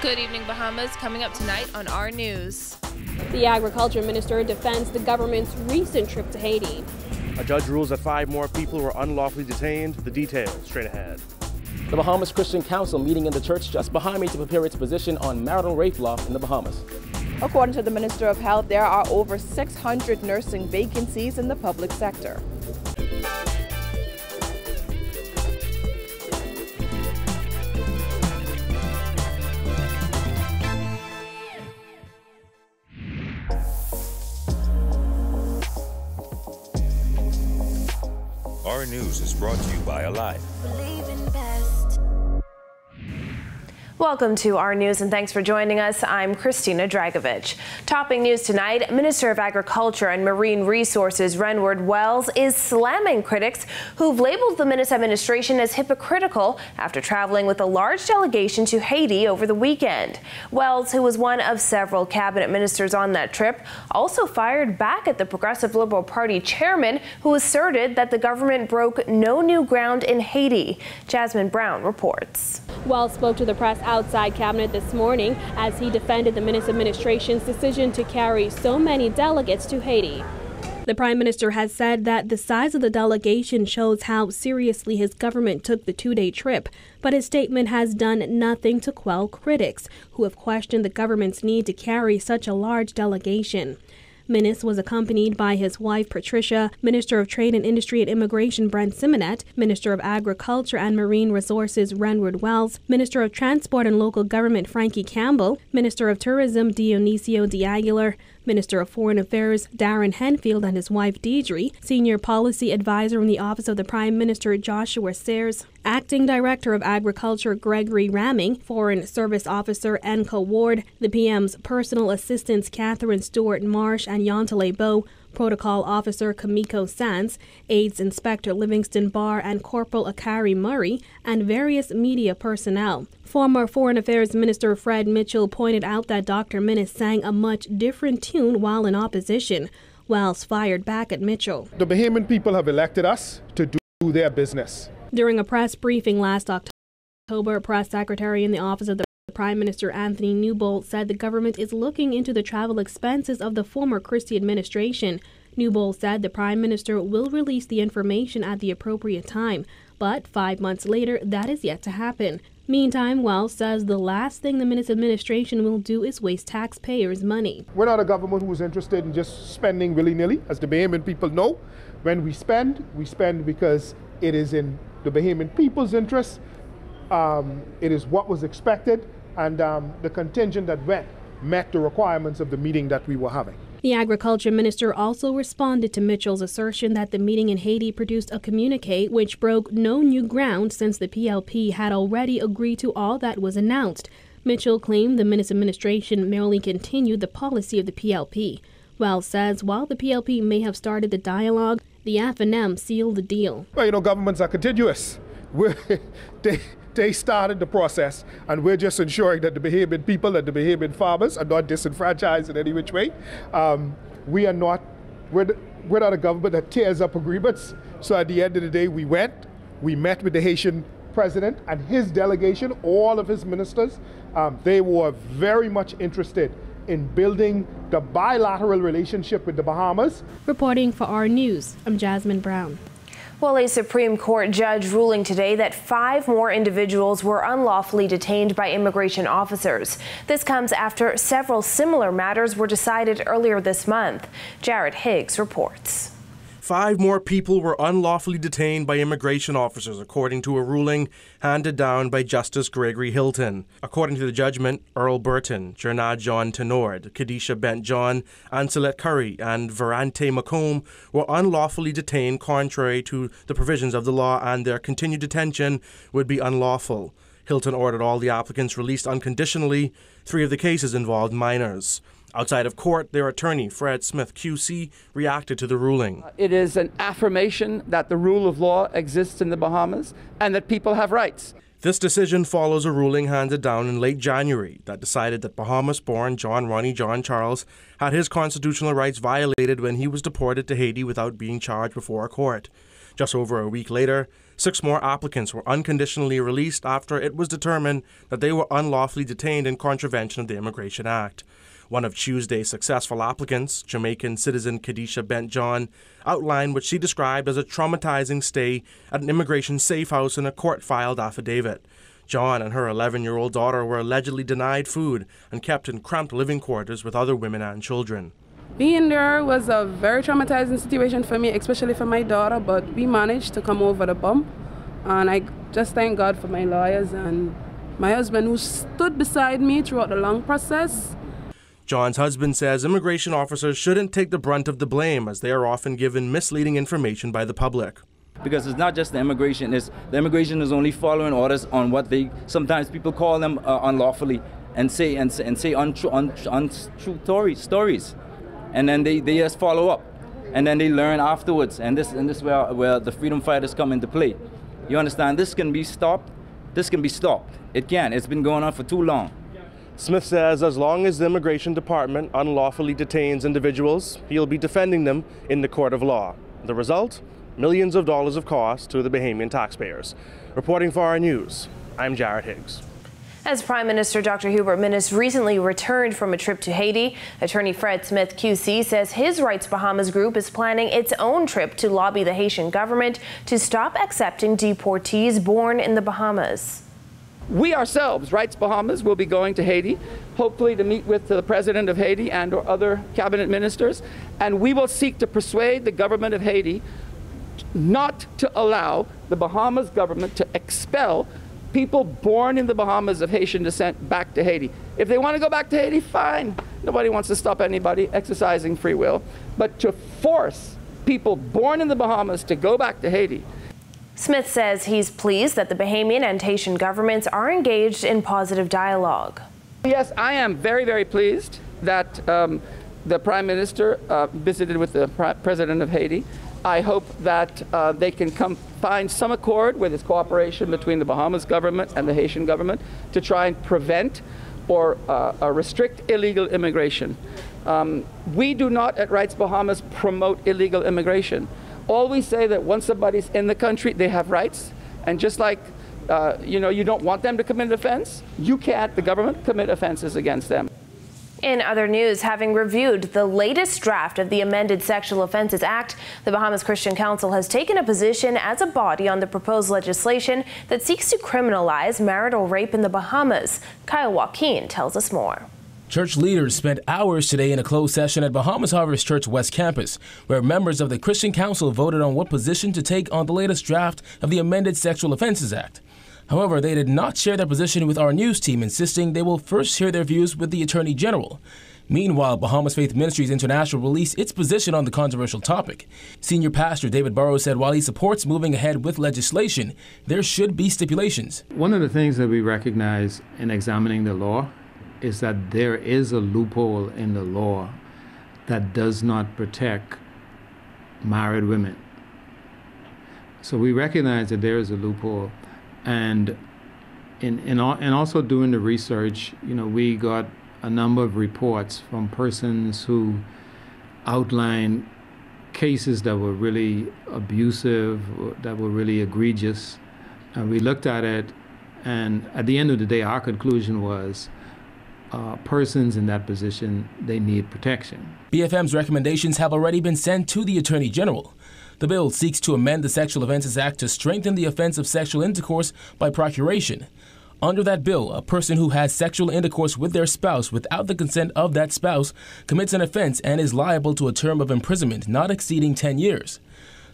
Good evening, Bahamas. Coming up tonight on our news. The Agriculture Minister defends the government's recent trip to Haiti. A judge rules that 5 more people were unlawfully detained. The details straight ahead. The Bahamas Christian Council meeting in the church just behind me to prepare its position on marital rape law in the Bahamas. According to the Minister of Health, there are over 600 nursing vacancies in the public sector. Our news is brought to you by Alive. Welcome to our news and thanks for joining us. I'm Christina Dragovich. Topping news tonight, Minister of Agriculture and Marine Resources Renward Wells is slamming critics who've labeled the Minnis administration as hypocritical after traveling with a large delegation to Haiti over the weekend. Wells, who was one of several cabinet ministers on that trip, also fired back at the Progressive Liberal Party chairman, who asserted that the government broke no new ground in Haiti. Jasmine Brown reports. Wells spoke to the press outside cabinet this morning as he defended the Minnis administration's decision to carry so many delegates to Haiti. The Prime Minister has said that the size of the delegation shows how seriously his government took the 2-day trip, but his statement has done nothing to quell critics who have questioned the government's need to carry such a large delegation. Minnis was accompanied by his wife Patricia, Minister of Trade and Industry and Immigration Brent Simonet, Minister of Agriculture and Marine Resources Renward Wells, Minister of Transport and Local Government Frankie Campbell, Minister of Tourism Dionisio de Aguilar, Minister of Foreign Affairs Darren Henfield and his wife Deidre, Senior Policy Advisor in the Office of the Prime Minister Joshua Sayers, Acting Director of Agriculture Gregory Ramming, Foreign Service Officer Enco Ward, the PM's Personal Assistants Catherine Stewart Marsh and Yontele Bow, Protocol Officer Kamiko Sands, Aides Inspector Livingston Barr and Corporal Akari Murray, and various media personnel. Former Foreign Affairs Minister Fred Mitchell pointed out that Dr. Minnis sang a much different tune while in opposition. Wells fired back at Mitchell. The Bahamian people have elected us to do their business. During a press briefing last October, Press Secretary in the Office of the Prime Minister Anthony Newbold said the government is looking into the travel expenses of the former Christie administration. Newbold said the Prime Minister will release the information at the appropriate time, but 5 months later, that is yet to happen. Meantime, Wells says the last thing the Minnis administration will do is waste taxpayers' money. We're not a government who's interested in just spending willy-nilly. As the Bahamian people know, when we spend because it is in the Bahamian people's interest. It is what was expected, and the contingent that went met the requirements of the meeting that we were having. The Agriculture Minister also responded to Mitchell's assertion that the meeting in Haiti produced a communique which broke no new ground since the PLP had already agreed to all that was announced. Mitchell claimed the Minnis administration merely continued the policy of the PLP. Wells says while the PLP may have started the dialogue, the F&M sealed the deal. Well, governments are continuous. They started the process, and we're just ensuring that the Bahamian people and the Bahamian farmers are not disenfranchised in any which way. We're not a government that tears up agreements. So at the end of the day, we met with the Haitian president and his delegation, all of his ministers. They were very much interested in building the bilateral relationship with the Bahamas. Reporting for our news, I'm Jasmine Brown. Well, a Supreme Court judge ruling today that 5 more individuals were unlawfully detained by immigration officers. This comes after several similar matters were decided earlier this month. Jared Higgs reports. 5 more people were unlawfully detained by immigration officers, according to a ruling handed down by Justice Gregory Hilton. According to the judgment, Earl Burton, Jernad John Tenord, Kadisha Bent John, Anselette Curry, and Verante Macomb were unlawfully detained contrary to the provisions of the law, and their continued detention would be unlawful. Hilton ordered all the applicants released unconditionally. 3 of the cases involved minors. Outside of court, their attorney, Fred Smith, QC, reacted to the ruling. It is an affirmation that the rule of law exists in the Bahamas and that people have rights. This decision follows a ruling handed down in late January that decided that Bahamas-born John Ronnie John Charles had his constitutional rights violated when he was deported to Haiti without being charged before a court. Just over a week later, 6 more applicants were unconditionally released after it was determined that they were unlawfully detained in contravention of the Immigration Act. One of Tuesday's successful applicants, Jamaican citizen Kadisha Bent-John, outlined what she described as a traumatizing stay at an immigration safe house in a court-filed affidavit. John and her 11-year-old daughter were allegedly denied food and kept in cramped living quarters with other women and children. Being there was a very traumatizing situation for me, especially for my daughter, but we managed to come over the bump. And I just thank God for my lawyers and my husband who stood beside me throughout the long process. John's husband says immigration officers shouldn't take the brunt of the blame, as they are often given misleading information by the public. Because it's not just the immigration, the immigration is only following orders on what sometimes people call them unlawfully and say untrue stories. And then they just follow up. And then they learn afterwards. And this is where the freedom fighters come into play. You understand? This can be stopped. This can be stopped. It can. It's been going on for too long. Smith says as long as the Immigration Department unlawfully detains individuals, he'll be defending them in the court of law. The result? Millions of dollars of cost to the Bahamian taxpayers. Reporting for our news, I'm Jared Higgs. As Prime Minister Dr. Hubert Minnis recently returned from a trip to Haiti, attorney Fred Smith QC says his Rights Bahamas group is planning its own trip to lobby the Haitian government to stop accepting deportees born in the Bahamas. We ourselves, Rights Bahamas, will be going to Haiti, hopefully to meet with the president of Haiti and or other cabinet ministers, and we will seek to persuade the government of Haiti not to allow the Bahamas government to expel people born in the Bahamas of Haitian descent back to Haiti. If they want to go back to Haiti, fine. Nobody wants to stop anybody exercising free will. But to force people born in the Bahamas to go back to Haiti. Smith says he's pleased that the Bahamian and Haitian governments are engaged in positive dialogue. Yes, I am very, very pleased that the Prime Minister visited with the President of Haiti. I hope that they can find some accord with its cooperation between the Bahamas government and the Haitian government to try and prevent or restrict illegal immigration. We do not at Rights Bahamas promote illegal immigration. All we say that once somebody's in the country, they have rights. And just like, you don't want them to commit an offense, you can't, the government, commit offenses against them. In other news, having reviewed the latest draft of the amended Sexual Offenses Act, the Bahamas Christian Council has taken a position as a body on the proposed legislation that seeks to criminalize marital rape in the Bahamas. Kyle Joaquin tells us more. Church leaders spent hours today in a closed session at Bahamas Harvest Church West Campus, where members of the Christian Council voted on what position to take on the latest draft of the amended Sexual Offenses Act. However, they did not share their position with our news team, insisting they will first share their views with the Attorney General. Meanwhile, Bahamas Faith Ministries International released its position on the controversial topic. Senior Pastor David Burrows said while he supports moving ahead with legislation, there should be stipulations. One of the things that we recognize in examining the law is that there is a loophole in the law that does not protect married women. So we recognize that there is a loophole, and also doing the research, we got a number of reports from persons who outlined cases that were really abusive, that were really egregious, and we looked at it, and at the end of the day, our conclusion was persons in that position, they need protection. BFM's recommendations have already been sent to the Attorney General. The bill seeks to amend the Sexual Offenses Act to strengthen the offense of sexual intercourse by procuration. Under that bill, a person who has sexual intercourse with their spouse without the consent of that spouse commits an offense and is liable to a term of imprisonment not exceeding 10 years.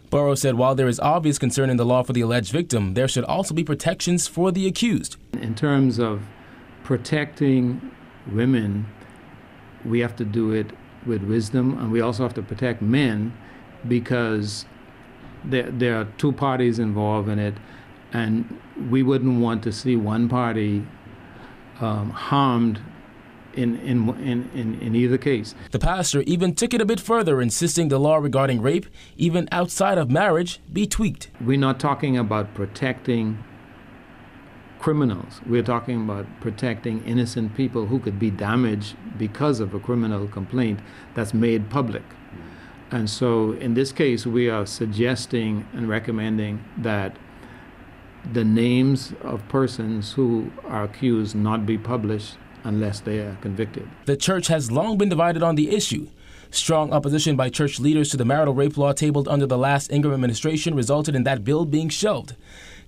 Burrows said while there is obvious concern in the law for the alleged victim, there should also be protections for the accused. In terms of protecting women, we have to do it with wisdom, and we also have to protect men because there are two parties involved in it, and we wouldn't want to see one party harmed in either case. The pastor even took it a bit further, insisting the law regarding rape, even outside of marriage, be tweaked. We're not talking about protecting criminals. We're talking about protecting innocent people who could be damaged because of a criminal complaint that's made public. And so in this case, we are suggesting and recommending that the names of persons who are accused not be published unless they are convicted. The church has long been divided on the issue. Strong opposition by church leaders to the marital rape law tabled under the last Ingram administration resulted in that bill being shelved.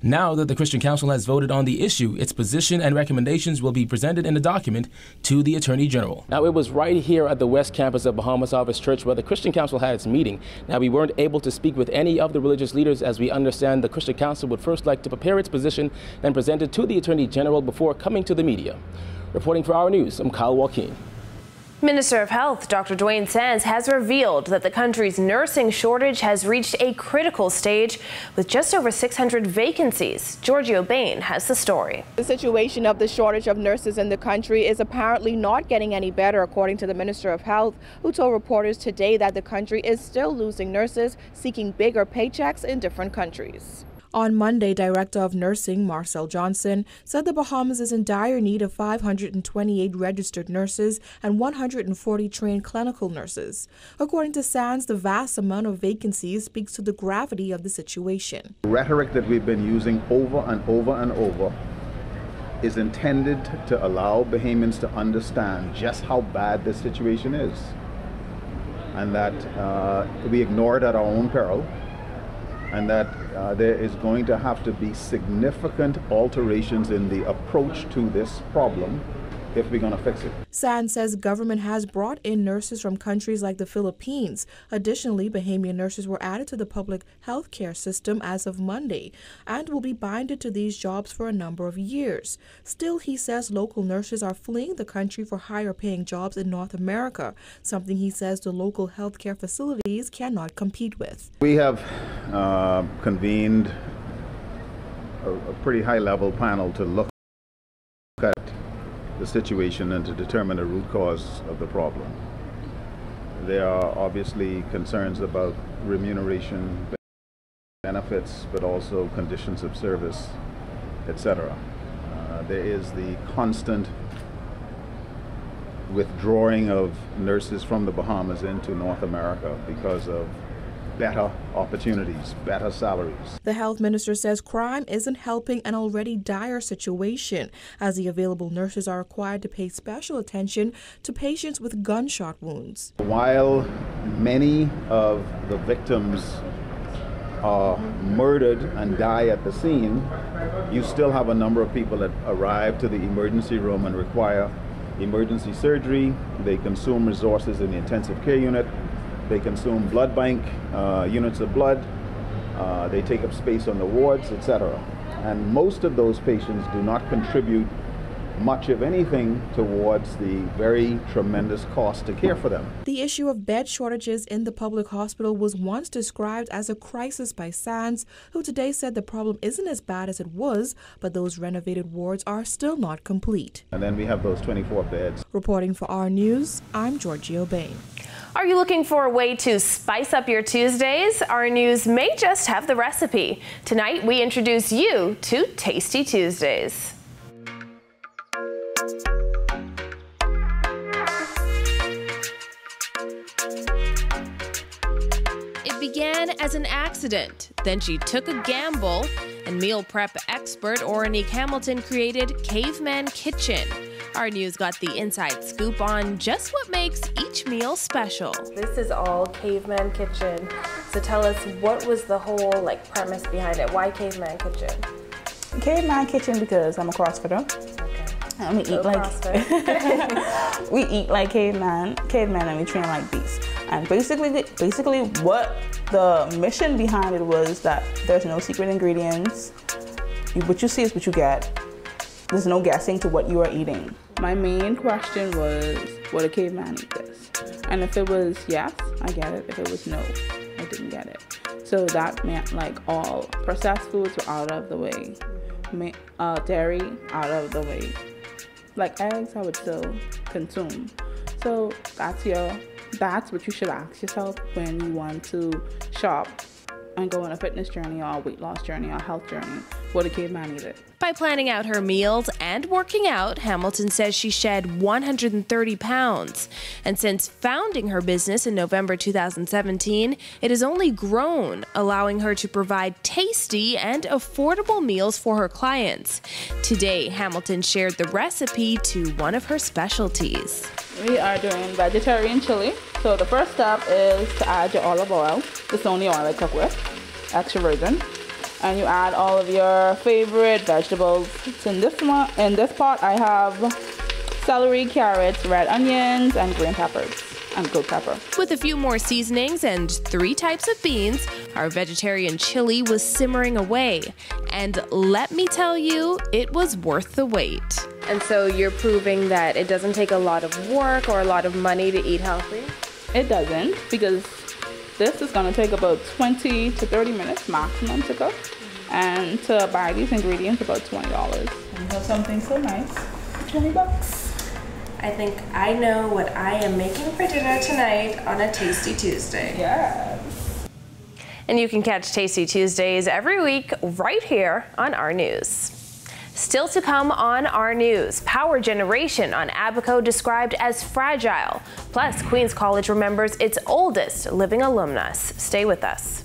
Now that the Christian Council has voted on the issue, its position and recommendations will be presented in a document to the Attorney General. Now, it was right here at the West Campus of Bahamas Harvest Church where the Christian Council had its meeting. Now, we weren't able to speak with any of the religious leaders, as we understand the Christian Council would first like to prepare its position and present it to the Attorney General before coming to the media. Reporting for Our News, I'm Kyle Joaquin. Minister of Health Dr. Dwayne Sands has revealed that the country's nursing shortage has reached a critical stage with just over 600 vacancies. Giorgio Bain has the story. The situation of the shortage of nurses in the country is apparently not getting any better, according to the Minister of Health, who told reporters today that the country is still losing nurses seeking bigger paychecks in different countries. On Monday, Director of Nursing Marcel Johnson said the Bahamas is in dire need of 528 registered nurses and 140 trained clinical nurses. According to Sands, the vast amount of vacancies speaks to the gravity of the situation. The rhetoric that we've been using over and over and over is intended to allow Bahamians to understand just how bad this situation is, and that we ignore it at our own peril, and that there is going to have to be significant alterations in the approach to this problem if we're going to fix it. Sands says government has brought in nurses from countries like the Philippines. Additionally, Bahamian nurses were added to the public health care system as of Monday and will be binded to these jobs for a number of years. Still, he says local nurses are fleeing the country for higher paying jobs in North America, something he says the local health care facilities cannot compete with. We have convened a pretty high-level panel to look at the situation and to determine the root cause of the problem. There are obviously concerns about remuneration, benefits, but also conditions of service, etc. There is the constant withdrawing of nurses from the Bahamas into North America because of better opportunities, better salaries. The health minister says crime isn't helping an already dire situation, as the available nurses are required to pay special attention to patients with gunshot wounds. While many of the victims are murdered and die at the scene, you still have a number of people that arrive to the emergency room and require emergency surgery. They consume resources in the intensive care unit. They consume blood bank units of blood. They take up space on the wards, etc. And most of those patients do not contribute much of anything towards the very tremendous cost to care for them. The issue of bed shortages in the public hospital was once described as a crisis by Sands, who today said the problem isn't as bad as it was, but those renovated wards are still not complete. And then we have those 24 beds. Reporting for Our News, I'm Giorgio Bain. Are you looking for a way to spice up your Tuesdays? Our News may just have the recipe. Tonight, we introduce you to Tasty Tuesdays. It began as an accident. Then she took a gamble, and meal prep expert Oranique Hamilton created Caveman Kitchen. Our News got the inside scoop on just what makes each meal special. This is all Caveman Kitchen. So tell us, what was the whole premise behind it? Why Caveman Kitchen? Caveman Kitchen because I'm a CrossFitter. Okay. And we eat like we eat like caveman, and we train like beasts. And basically what the mission behind it was that there's no secret ingredients. What you see is what you get. There's no guessing to what you are eating. My main question was, would a caveman eat this? And if it was yes, I get it. If it was no, I didn't get it. So that meant all processed foods were out of the way. Dairy out of the way. Eggs, I would still consume. So that's what you should ask yourself when you want to shop and go on a fitness journey or a weight loss journey or a health journey. what a caveman eat it. By planning out her meals and working out, Hamilton says she shed 130 pounds. And since founding her business in November 2017, it has only grown, allowing her to provide tasty and affordable meals for her clients. Today, Hamilton shared the recipe to one of her specialties. We are doing vegetarian chili. So the first step is to add your olive oil. This is the only oil I cook with, extra virgin. And you add all of your favorite vegetables. So in this pot, I have celery, carrots, red onions, and green peppers, and grilled pepper. With a few more seasonings and 3 types of beans, our vegetarian chili was simmering away. And let me tell you, it was worth the wait. And so you're proving that it doesn't take a lot of work or a lot of money to eat healthy? It doesn't, because this is going to take about 20 to 30 minutes maximum to cook. And to buy these ingredients, about $20. And you have something so nice, $20. I think I know what I am making for dinner tonight on a Tasty Tuesday. Yes. And you can catch Tasty Tuesdays every week right here on Our News. Still to come on Our News, power generation on Abaco described as fragile. Plus, Queens College remembers its oldest living alumnus. Stay with us.